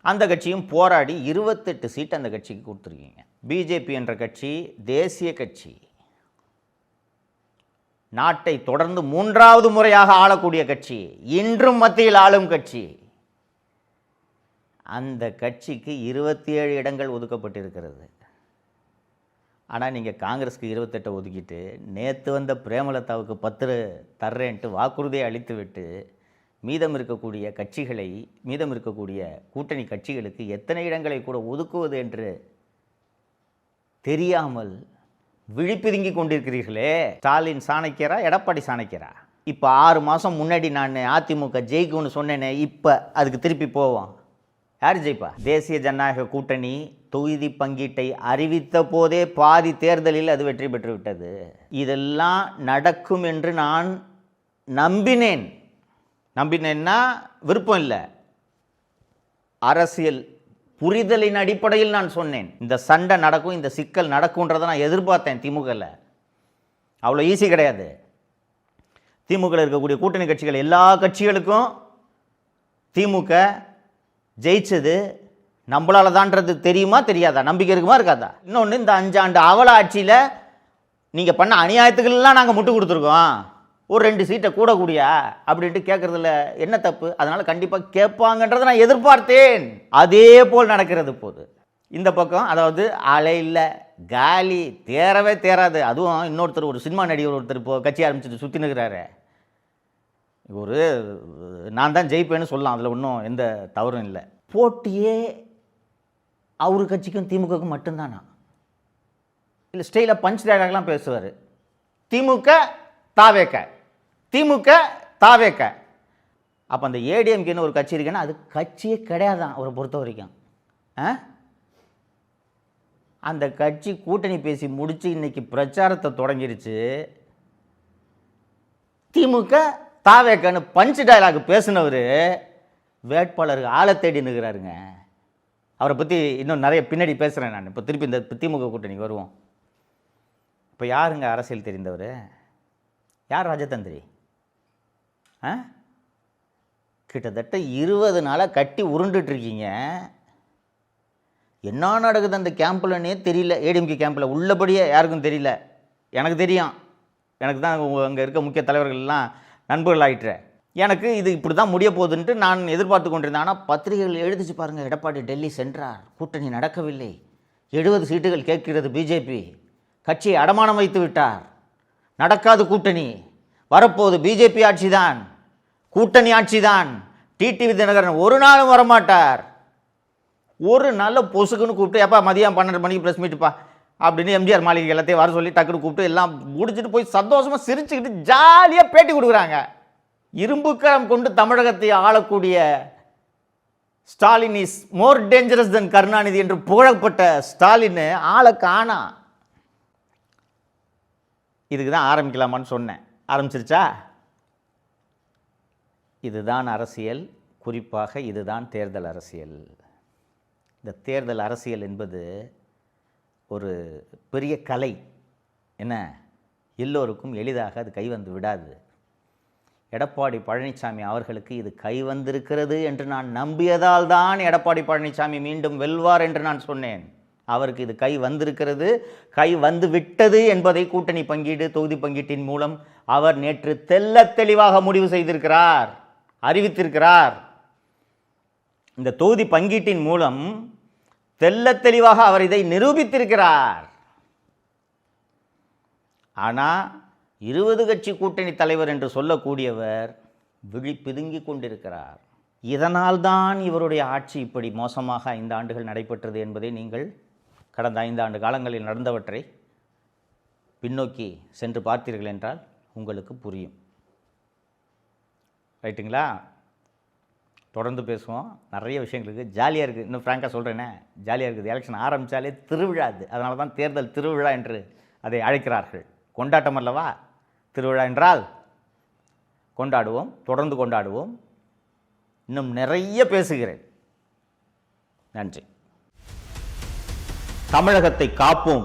அந்த கட்சியும் போராடி 28 சீட் அந்த கட்சிக்கு கொடுத்துருக்கீங்க. பிஜேபி என்ற கட்சி தேசிய கட்சி, நாட்டை தொடர்ந்து 3வது முறையாக ஆளக்கூடிய கட்சி, இன்றும் மத்தியில் ஆளும் கட்சி. அந்த கட்சிக்கு 27 இடங்கள் ஒதுக்கப்பட்டிருக்கிறது. ஆனால் நீங்கள் காங்கிரஸுக்கு 28 ஒதுக்கிட்டு நேற்று வந்த பிரேமலதாவுக்கு 10 தர்றேன்ட்டு வாக்குறுதியை அளித்து விட்டு மீதம் இருக்கக்கூடிய கூட்டணி கட்சிகளுக்கு எத்தனை இடங்களை கூட ஒதுக்குவது என்று தெரியாமல் விழிப்பிதுங்கி கொண்டிருக்கிறீர்களே. ஸ்டாலின் சாணக்கியரா, எடப்பாடி சாணக்கியரா? இப்போ 6 மாதம் முன்னாடி நான் அதிமுக ஜெயிக்கும்னு சொன்னேனே, இப்போ அதுக்கு திருப்பி போவோம். யார் ஜெயிப்பா? தேசிய ஜனநாயக கூட்டணி தொகுதி பங்கீட்டை அறிவித்த போதே பாதி தேர்தலில் அது வெற்றி பெற்று விட்டது. இதெல்லாம் நடக்கும் என்று நான் நம்பினேன்னா விருப்பம் இல்லை, அரசியல் புரிதலின் அடிப்படையில் நான் சொன்னேன். இந்த சண்டை நடக்கும், இந்த சிக்கல் நடக்கும்ன்றதை நான் எதிர்பார்த்தேன். திமுகவில் அவ்வளோ ஈஸி கிடையாது. திமுகவில் இருக்கக்கூடிய கூட்டணி கட்சிகள் எல்லா கட்சிகளுக்கும் திமுக ஜெயிச்சது நம்மளால தான்றது தெரியுமா தெரியாதா? நம்பிக்கை இருக்குமா இருக்காதா? இன்னொன்று, இந்த 5 ஆண்டு அவல ஆட்சியில் நீங்கள் பண்ண அநியாயத்துக்கெல்லாம் நாங்கள் முட்டு கொடுத்துருக்கோம், ஒரு 2 சீட்டை கூடக்கூடியா அப்படின்ட்டு கேட்குறதுல என்ன தப்பு? அதனால் கண்டிப்பாக கேட்பாங்கன்றதை நான் எதிர்பார்த்தேன். அதே போல் நடக்கிறது போது. இந்த பக்கம் அதாவது அலை இல்லை, காலி, தேரவே தேராது. அதுவும் இன்னொருத்தர், ஒரு சினிமா நடிகர் ஒருத்தர் இப்போ கட்சி ஆரம்பிச்சுட்டு சுற்றி நிற்கிறாரு. நான் தான் ஜெயிப்பேன்னு சொல்லலாம், அதில் ஒன்றும் எந்த தவறும் இல்லை. போட்டியே அவரு கட்சிக்கும் திமுகவுக்கும் மட்டும்தானா? இல்லை ஸ்டைலாக பஞ்ச் டயலாக்லாம் பேசுவார். திமுக தாவேக்க. அப்போ அந்த ஏடிஎம்கேன்னு ஒரு கட்சி இருக்குன்னா அது கட்சியே கிடையாதான் அவரை பொறுத்த வரைக்கும். அந்த கட்சி கூட்டணி பேசி முடித்து இன்னைக்கு பிரச்சாரத்தை தொடங்கிருச்சு. திமுக தாவேக்கன்னு பஞ்ச் டயலாக் பேசினவர் வேட்பாளருக்கு ஆளை தேடி நிற்கிறாருங்க. அவரை பற்றி இன்னும் நிறைய பின்னாடி பேசுகிறேன் நான். இப்போ திருப்பி இந்த திமுக கூட்டணிக்கு வருவோம். இப்போ யாருங்க அரசியல் தெரிந்தவர்? யார் ராஜதந்திரி? கிட்டத்தட்ட 20 நாளாக கட்டி உருண்டுட்டுருக்கீங்க. என்ன நடக்குது அந்த கேம்பில்னே தெரியல. ஏடிஎம்கே கேம்பில் உள்ளபடியே யாருக்கும் தெரியல. எனக்கு தெரியும், எனக்கு தான் அங்கே இருக்க முக்கிய தலைவர்கள்லாம் நண்பர்கள் ஆகிட்டுற. எனக்கு இது இப்படி தான் முடிய போகுதுன்ட்டு நான் எதிர்பார்த்து கொண்டிருந்தேன். ஆனால் பத்திரிகைகள் எழுதிச்சு பாருங்கள், எடப்பாடி டெல்லி சென்றார், கூட்டணி நடக்கவில்லை, 70 சீட்டுகள் கேட்கிறது பிஜேபி, கட்சியை அடமானம் வைத்து விட்டார், நடக்காது கூட்டணி, வரப்போகுது பிஜேபி ஆட்சி தான், கூட்டணி ஆட்சி தான், டிடிவி தினகரன் ஒரு நாளும் வரமாட்டார். ஒரு நாள் பொசுக்குன்னு கூப்பிட்டு, எப்பா மதியம் 12 மணிக்கு ப்ரெஸ் மீட்டுப்பா அப்படின்னு எம்ஜிஆர் மாளிகை எல்லாத்தையும் வர சொல்லி டக்குன்னு கூப்பிட்டு எல்லாம் முடிச்சுட்டு போய் சந்தோஷமாக சிரிச்சுக்கிட்டு ஜாலியாக பேட்டி கொடுக்குறாங்க. இரும்புக்கரம் கொண்டு தமிழகத்தை ஆளக்கூடிய Stalin is more dangerous than Karunanidhi என்று புகழப்பட்ட ஸ்டாலின் ஆளை காணா. இதுக்கு தான் ஆரம்பிக்கலாமான்னு சொன்னேன். ஆரம்பிச்சிருச்சா? இதுதான் அரசியல், குறிப்பாக இதுதான் தேர்தல் அரசியல். இந்த தேர்தல் அரசியல் என்பது ஒரு பெரிய கலை. என்ன, எல்லோருக்கும் எளிதாக அது கைவந்து விடாது. எடப்பாடி பழனிசாமி அவர்களுக்கு இது கைவந்திருக்கிறது என்று நான் நம்பியதால் தான் எடப்பாடி பழனிசாமி மீண்டும் வெல்வார் என்று நான் சொன்னேன். அவருக்கு இது கை வந்திருக்கிறது, கை வந்து விட்டது என்பதை கூட்டணி பங்கீடு, தொகுதி பங்கீட்டின் மூலம் அவர் நேற்று தெள்ளத் தெளிவாக முடிவு செய்திருக்கிறார், அறிவித்திருக்கிறார். இந்த தொகுதி பங்கீட்டின் மூலம் தெள்ளத் தெளிவாக அவர் இதை நிரூபித்திருக்கிறார். ஆனால் 20 கட்சி கூட்டணி தலைவர் என்று சொல்லக்கூடியவர் விழி பிதுங்கி கொண்டிருக்கிறார். இதனால்தான் இவருடைய ஆட்சி இப்படி மோசமாக 5 ஆண்டுகள் நடைபெற்றது என்பதை நீங்கள் கடந்த 5 ஆண்டு காலங்களில் நடந்தவற்றை பின்னோக்கி சென்று பார்த்தீர்கள் என்றால் உங்களுக்கு புரியும். ரைட்டுங்களா? தொடர்ந்து பேசுவோம். நிறைய விஷயங்களுக்கு ஜாலியாக இருக்குது. இன்னும் ஃப்ராங்காக சொல்கிறேனே, ஜாலியாக இருக்குது. எலெக்ஷன் ஆரம்பித்தாலே திருவிழா. அது அதனால தான் தேர்தல் திருவிழா என்று அதை அழைக்கிறார்கள். கொண்டாட்டம் அல்லவா திருவிழா என்றால்? கொண்டாடுவோம், தொடர்ந்து கொண்டாடுவோம். இன்னும் நிறைய பேசுகிறேன். நன்றி. தமிழகத்தை காப்போம்